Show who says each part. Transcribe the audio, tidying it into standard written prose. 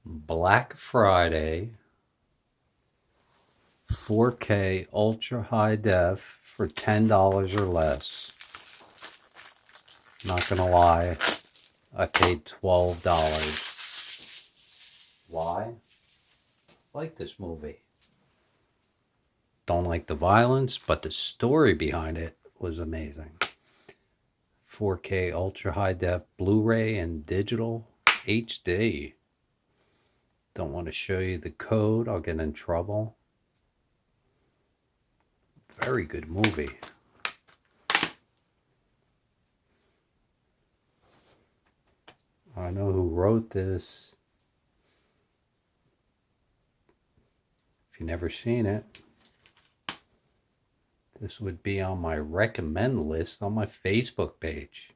Speaker 1: Black Friday 4K ultra high def for $10 or less. Not gonna lie, I paid $12. Why? I like this movie. Don't like the violence, but the story behind it was amazing. 4K ultra high def Blu-ray and digital HD. Don't want to show you the code, I'll get in trouble. Very good movie. I know who wrote this. If you've never seen it, this would be on my recommend list on my Facebook page.